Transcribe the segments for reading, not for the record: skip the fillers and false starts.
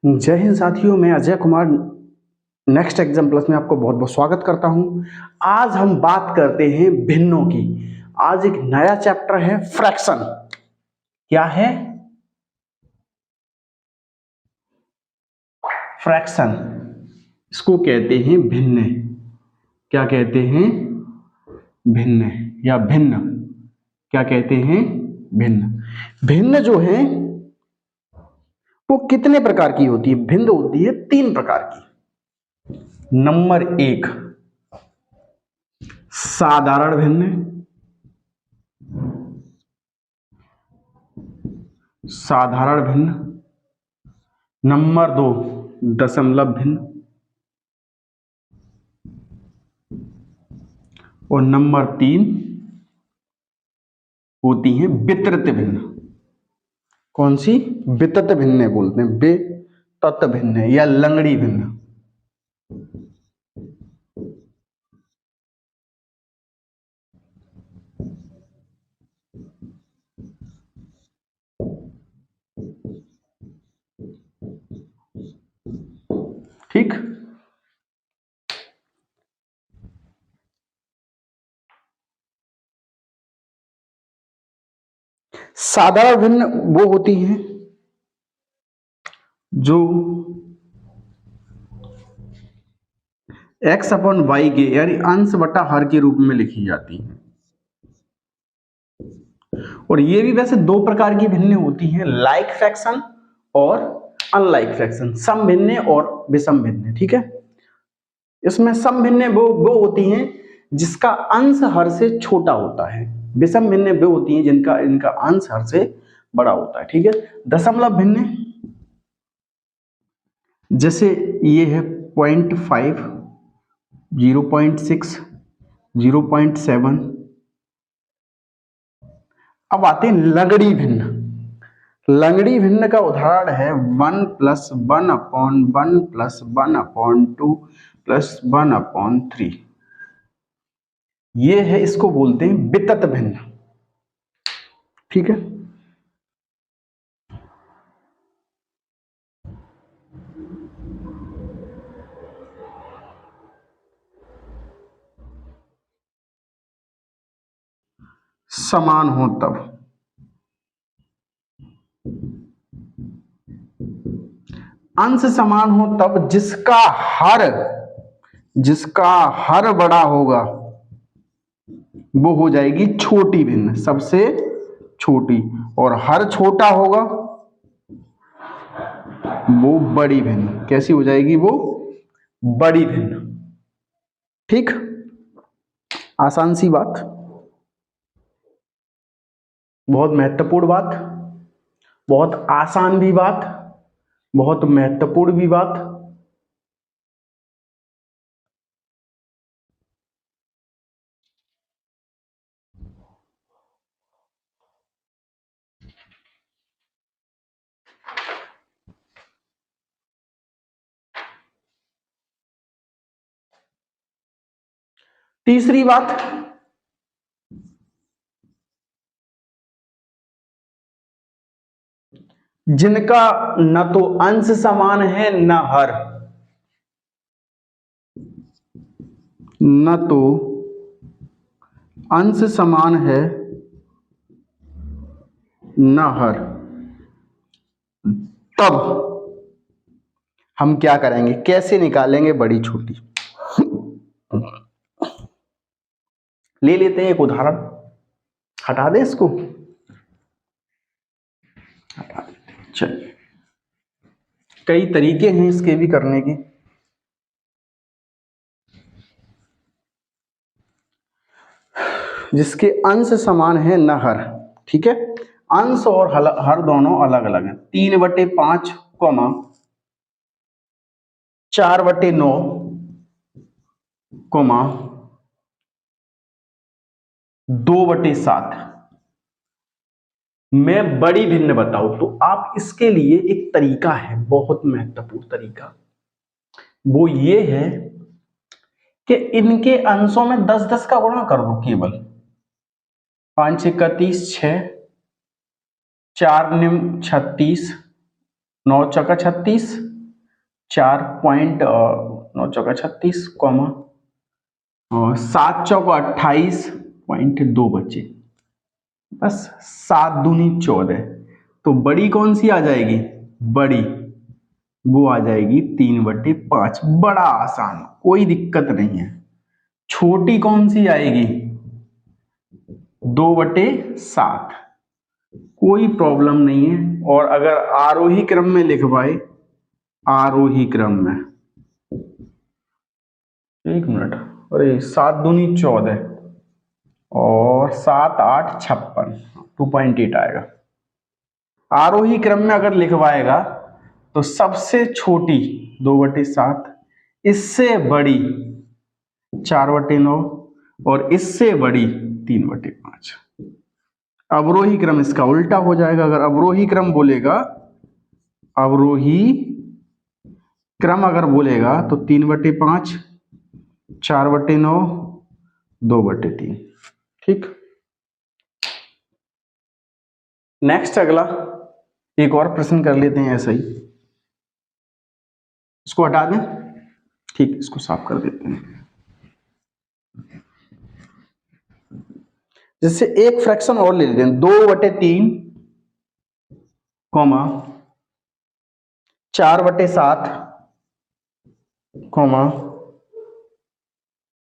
जय हिंद साथियों, मैं Ajay Kumar next exam plus में आपको बहुत बहुत स्वागत करता हूं। आज हम बात करते हैं भिन्नों की। आज एक नया चैप्टर है फ्रैक्शन। क्या है? फ्रैक्शन। इसको कहते हैं भिन्न। क्या कहते हैं? भिन्न या भिन्न। क्या कहते हैं? भिन्न। भिन्न जो है वो कितने प्रकार की होती है? भिन्न होती है 3 प्रकार की। नंबर 1 साधारण भिन्न, साधारण भिन्न। नंबर 2 दशमलव भिन्न और नंबर 3 होती है वितरित भिन्न। कौन सी? वितरित भिन्न बोलते हैं, वितरित भिन्न या लंगड़ी भिन्न। ठीक। साधारण भिन्न वो होती है जो x अपॉन वाई के यानी अंश बटा हर के रूप में लिखी जाती है। और ये भी वैसे 2 प्रकार की भिन्न होती हैं, लाइक फ्रैक्शन और अनलाइक फ्रैक्शन, सम भिन्न और विषम भिन्न। ठीक है। इसमें सम भिन्न वो होती हैं जिसका अंश हर से छोटा होता है। विषम भिन्न वो होती हैं जिनका इनका अंश हर से बड़ा होता है। ठीक है। दशमलव भिन्न जैसे ये है 0.5, 0.6, 0.7। अब आते हैं लंगड़ी भिन्न। लंगड़ी भिन्न का उदाहरण है 1 + 1/1 + 1/2 + 1/3। ये है, इसको बोलते हैं वितरित भिन्न। ठीक है। समान हो तब। अंश समान हो तब जिसका हर बड़ा होगा वो हो जाएगी छोटी भिन्न, सबसे छोटी। और हर छोटा होगा वो बड़ी भिन्न। कैसी हो जाएगी? वो बड़ी भिन्न। ठीक। आसान सी बात, बहुत महत्वपूर्ण बात, बहुत आसान भी बात, बहुत महत्वपूर्ण भी बात। तीसरी बात, जिनका न तो अंश समान है न हर, न तो अंश समान है न हर, तब हम क्या करेंगे? कैसे निकालेंगे बड़ी छोटी? ले लेते हैं एक उदाहरण। हटा दें इसको, हटा देते हैं। चलिए, कई तरीके हैं इसके भी करने के। जिसके अंश समान है न हर। ठीक है। अंश और हर दोनों अलग अलग हैं। 3/5, 4/9, 2/7। मैं बड़ी भिन्न बताऊं तो आप इसके लिए एक तरीका है, बहुत महत्वपूर्ण तरीका। वो ये है कि इनके अंशों में 10-10 का गुणा कर दो केवल। 5 × 31, 6, 4 × 9 = 36, 9 × 36, 4.9×36, 7×28.2 बचे। बस 7 दूनी 14। तो बड़ी कौन सी आ जाएगी? बड़ी वो आ जाएगी 3/5। बड़ा आसान, कोई दिक्कत नहीं है। छोटी कौन सी आएगी? 2/7, कोई प्रॉब्लम नहीं है। और अगर आरोही क्रम में लिखवाए, आरोही क्रम में, एक मिनट, अरे 7 दूनी 14 और 7 8 56, 2.8 आएगा। आरोही क्रम में अगर लिखवाएगा तो सबसे छोटी 2/7, इससे बड़ी 4/9 और इससे बड़ी 3/5। अवरोही क्रम इसका उल्टा हो जाएगा। अगर अवरोही क्रम बोलेगा, अवरोही क्रम अगर बोलेगा तो 3/5, 4/9, 2/3। ठीक। नेक्स्ट अगला एक और प्रश्न कर लेते हैं ऐसा ही। इसको हटा दें, ठीक, इसको साफ कर देते हैं। जैसे एक फ्रैक्शन और ले लेते हैं, 2/3, 4/7,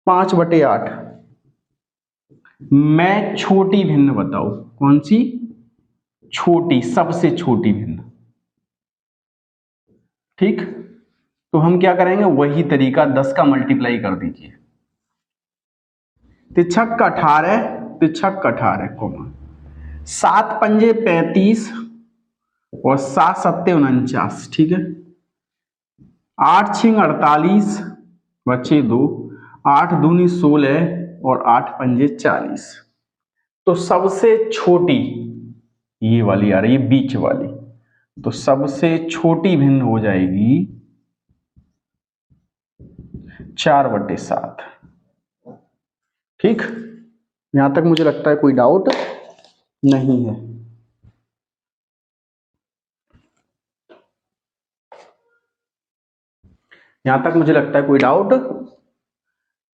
5/8 मैं छोटी भिन्न बताओ। कौन सी? छोटी, सबसे छोटी भिन्न। ठीक, तो हम क्या करेंगे? वही तरीका, 10 का मल्टीप्लाई कर दीजिए। तिरछक 18, तिरछक 18, 7 पंजे 35 और 7 सत्ते 49। ठीक है, 8 छिंग 48, बचे 2, 8 दूनी 16 और 8 पंजे 40। तो सबसे छोटी ये वाली आ रही है, बीच वाली। तो सबसे छोटी भिन्न हो जाएगी 4/7। ठीक, यहां तक मुझे लगता है कोई डाउट नहीं है। यहां तक मुझे लगता है कोई डाउट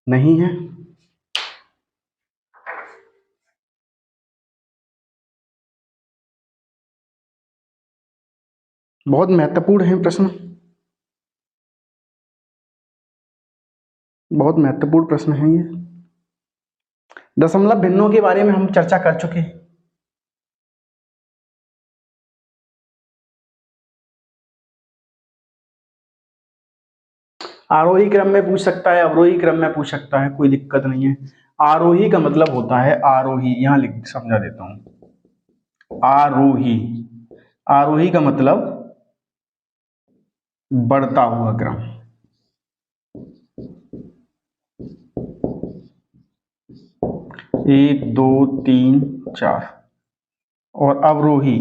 नहीं है। बहुत महत्वपूर्ण है प्रश्न, बहुत महत्वपूर्ण प्रश्न है ये। दशमलव भिन्नों के बारे में हम चर्चा कर चुके हैं। आरोही क्रम में पूछ सकता है, अवरोही क्रम में पूछ सकता है, कोई दिक्कत नहीं है। आरोही का मतलब होता है आरोही, यहां लिख समझा देता हूं। आरोही, आरोही का मतलब बढ़ता हुआ क्रम। एक, दो, तीन, 4। और अवरोही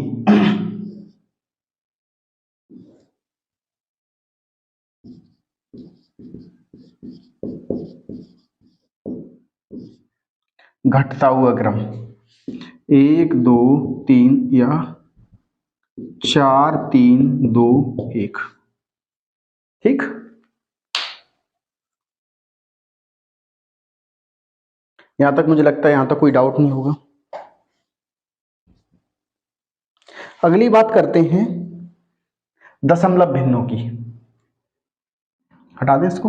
घटता हुआ क्रम, 1 2 3 या 4 3 2 1। ठीक, यहां तक मुझे लगता है यहां तक कोई डाउट नहीं होगा। अगली बात करते हैं दशमलव भिन्नों की। हटा दें इसको।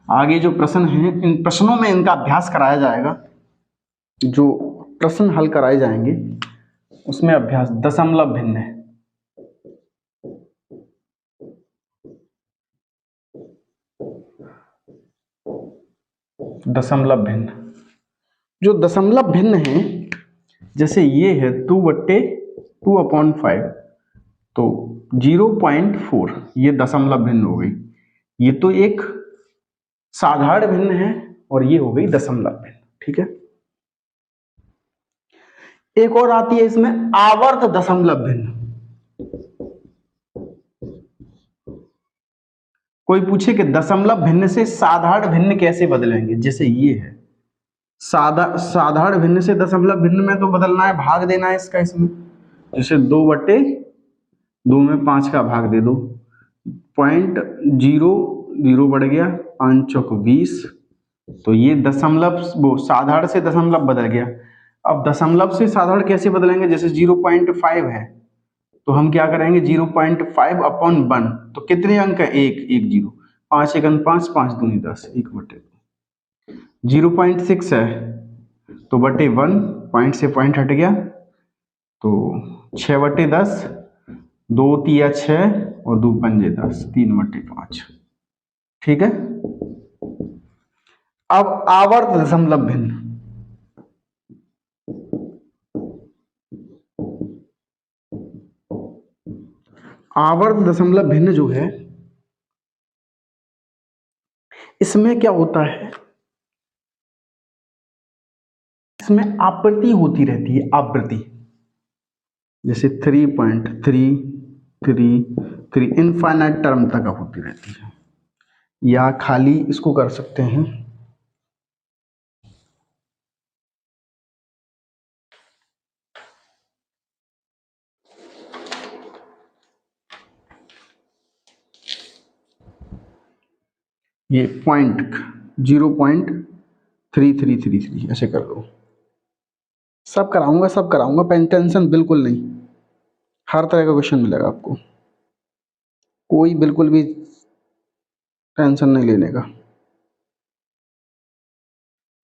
आगे जो प्रश्न हैं, इन प्रश्नों में इनका अभ्यास कराया जाएगा। जो प्रश्न हल कराए जाएंगे उसमें अभ्यास दशमलव भिन्न है। दशमलव भिन्न, जो दशमलव भिन्न है, जैसे ये है 2/2/5, तो 0.4 ये दशमलव भिन्न हो गई। ये तो एक साधारण भिन्न है और ये हो गई दशमलव भिन्न। ठीक है, एक और आती है इसमें आवर्त दशमलव भिन्न। कोई पूछे कि दशमलव भिन्न से साधारण भिन्न कैसे बदलेंगे, जैसे ये है साधारण भिन्न से दशमलव भिन्न में तो बदलना है, भाग देना है इसका इसमें। जैसे 2/2 2 में 5 का भाग दे दो, 0.00 बढ़ गया, 5 चौक 20, तो ये दशमलव वो साधारण से दशमलव बदल गया। अब दशमलव से साधारण कैसे बदलेंगे, जैसे 0.5 है तो हम क्या करेंगे 0.5 अपॉन 1, तो कितने अंक है, एक 0, 5 एकम 5, 5 दूनी 10, 1/2। 0.6 है तो बटे 1, पॉइंट से पॉइंट हट गया तो 6/10, 2 तिया 6 और 2 पंजे 10, 3/5। ठीक है। अब आवर्त दशमलव भिन्न, आवर्त दशमलव भिन्न जो है इसमें क्या होता है, इसमें आवृत्ति होती रहती है, आवृत्ति, जैसे 3.333 इनफाइनाइट टर्म तक होती रहती है, या खाली इसको कर सकते हैं ये 0.3333 ऐसे कर दो। सब कराऊंगा, पेन टेंशन बिल्कुल नहीं, हर तरह का क्वेश्चन मिलेगा आपको, कोई बिल्कुल भी टेंशन नहीं लेने का।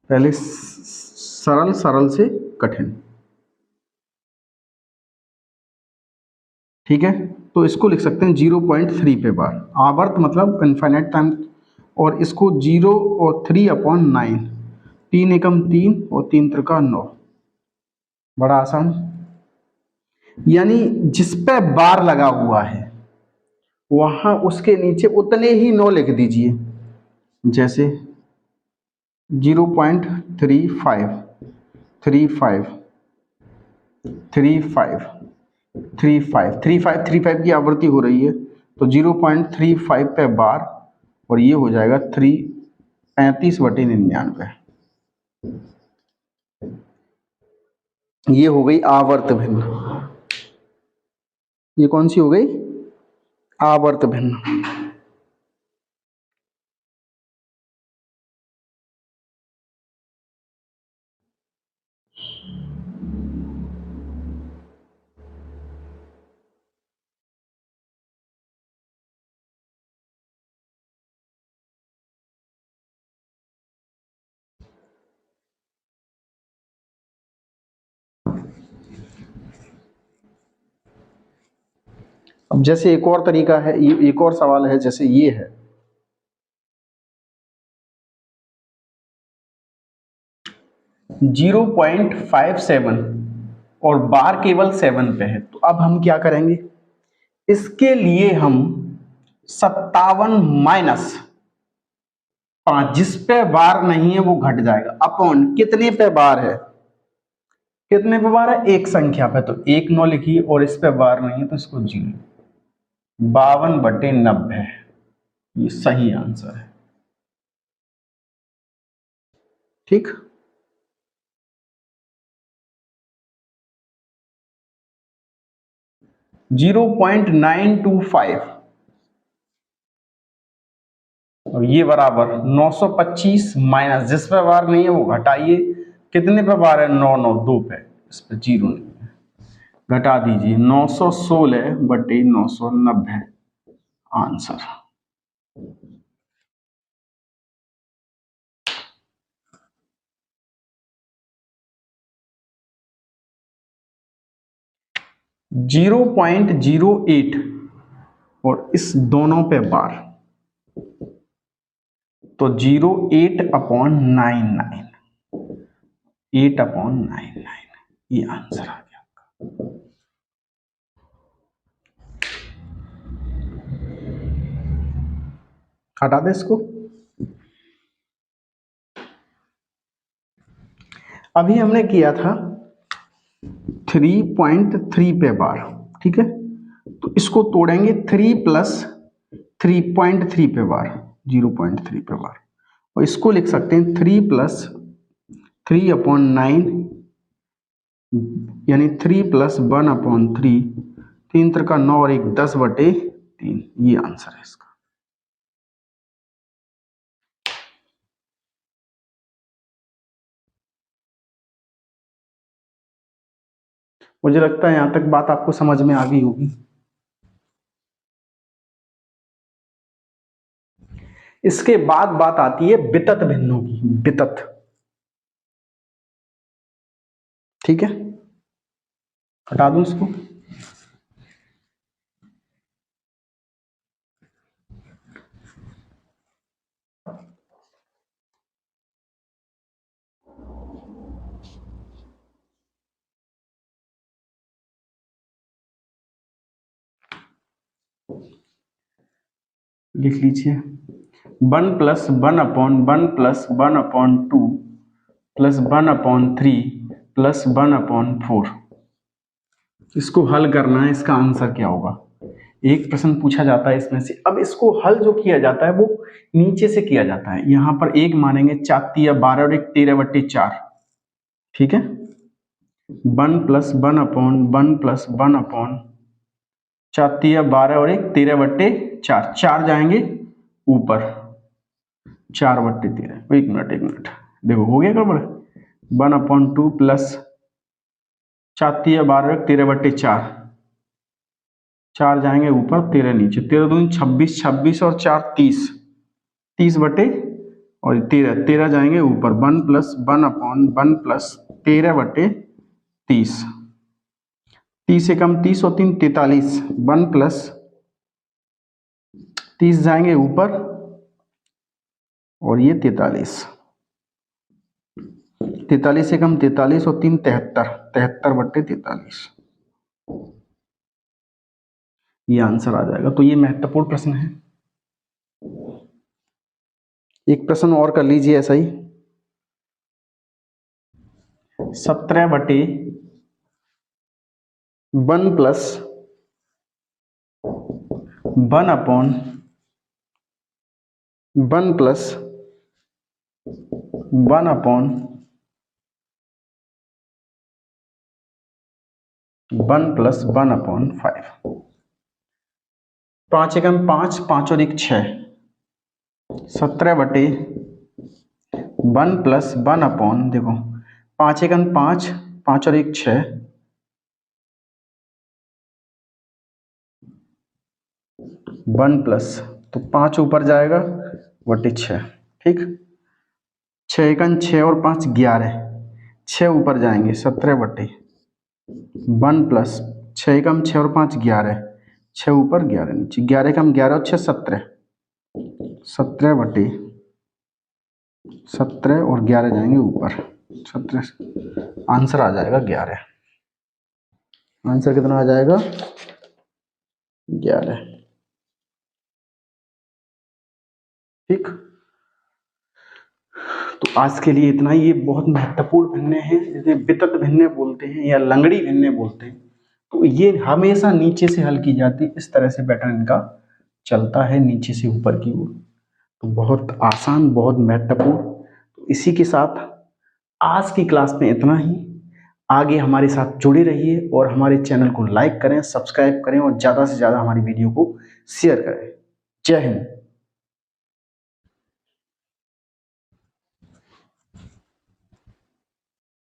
पहले सरल, सरल से कठिन। ठीक है, तो इसको लिख सकते हैं 0.3 पे बार, आवर्त मतलब इनफाइनाइट टाइम, और इसको 0 और 3/9, 3 एकम 3 और 3 त्रिका 9, बड़ा आसान। यानी जिस पे बार लगा हुआ है वहां उसके नीचे उतने ही 9 लिख दीजिए, जैसे 0.35 35 35 35 की आवृत्ति हो रही है, तो 0.35 पे बार, और ये हो जाएगा 35/99। ये हो गई आवर्त भिन्न। ये कौन सी हो गई, आवर्त भिन्न। अब जैसे एक और तरीका है, एक और सवाल है, जैसे ये है 0.57 और बार केवल 7 पे है, तो अब हम क्या करेंगे, इसके लिए हम 57 माइनस 5, जिस पे बार नहीं है वो घट जाएगा, अपॉन कितने पे बार है, कितने पे बार है, एक संख्या पे, तो 1 9 लिखिए, और इस पे बार नहीं है तो इसको 0, 52/90, ये सही आंसर है। ठीक, जीरो 0.925 और ये बराबर 925 माइनस, जिस पे बार नहीं है वो घटाइए, कितने पे बार है, 9 9 2 पे, इस पे 0 नहीं है, घटा दीजिए, 916/990 आंसर। जीरो 0.08 और इस दोनों पे बार, तो 8/99, 8/99, ये आंसर आ गया। हटा दे इसको। अभी हमने किया था 3.3 पे बार, ठीक है, तो इसको तोड़ेंगे 3 + 3.3 पे बार, 0.3 पे बार, और इसको लिख सकते हैं 3 + 3/9, यानी 3 + 1/3, 3 त्रिका 9 और 1 10/3, ये आंसर है इसका। मुझे लगता है यहां तक बात आपको समझ में आ गई होगी। इसके बाद बात आती है वितत भिन्नों की, वितत, ठीक है, हटा दूं इसको। लिख लीजिए 1 + 1/1 + 1/2 + 1/3 + 1/4। इसको हल करना है, इसका आंसर क्या होगा। एक प्रश्न पूछा जाता है इसमें से। अब इसको हल जो किया जाता है वो नीचे से किया जाता है। यहां पर एक मानेंगे 4 या 12 और 1 13/4, ठीक है। 1 + 1/1 + 1/4 या 12 और 1 13/4, 4 जाएंगे ऊपर, 4/13। एक मिनट देखो हो गया गड़बड़। 1/2 + 4 या 12 और 1 13/4, 4 जाएंगे ऊपर, 13 नीचे, 13 दूनी 26, 26 और 4 30, 30 बटे और 13, 13 जाएंगे ऊपर। 1 + 1/1 + 13/30, 30 से कम 30 और 3 43, 1 + 30 जाएंगे ऊपर और ये 43, 43 से कम 43 और 3 73, 73/43, ये आंसर आ जाएगा। तो ये महत्वपूर्ण प्रश्न है। एक प्रश्न और कर लीजिए ऐसा ही। 17/1 + 1/1 + 1/1 + 1/5। 5 एकम 5, 5 और 1 6, 17/1 + 1/, देखो 5 एकम 5, 5 और 1 6, 1 + तो 5 ऊपर जाएगा बटे 6, ठीक। 6 एकम 6 और 5 11, 6 ऊपर जाएंगे 17/1 + 6 एकम 6 और 5 11, 6 ऊपर 11 नीचे, 11 एकम 11 और 6 17, 17/17 और 11 जाएंगे ऊपर, 17, आंसर आ जाएगा 11। आंसर कितना आ जाएगा 11, ठीक। तो आज के लिए इतना ही। ये बहुत महत्वपूर्ण भिन्ने हैं, जिसे वितत भिन्ने बोलते हैं या लंगड़ी भिन्ने बोलते हैं। तो ये हमेशा नीचे से हल की जाती है, इस तरह से पैटर्न इनका चलता है नीचे से ऊपर की ओर। तो बहुत आसान, बहुत महत्वपूर्ण। तो इसी के साथ आज की क्लास में इतना ही। आगे हमारे साथ जुड़े रहिए और हमारे चैनल को लाइक करें, सब्सक्राइब करें और ज़्यादा से ज़्यादा हमारी वीडियो को शेयर करें। जय हिंद।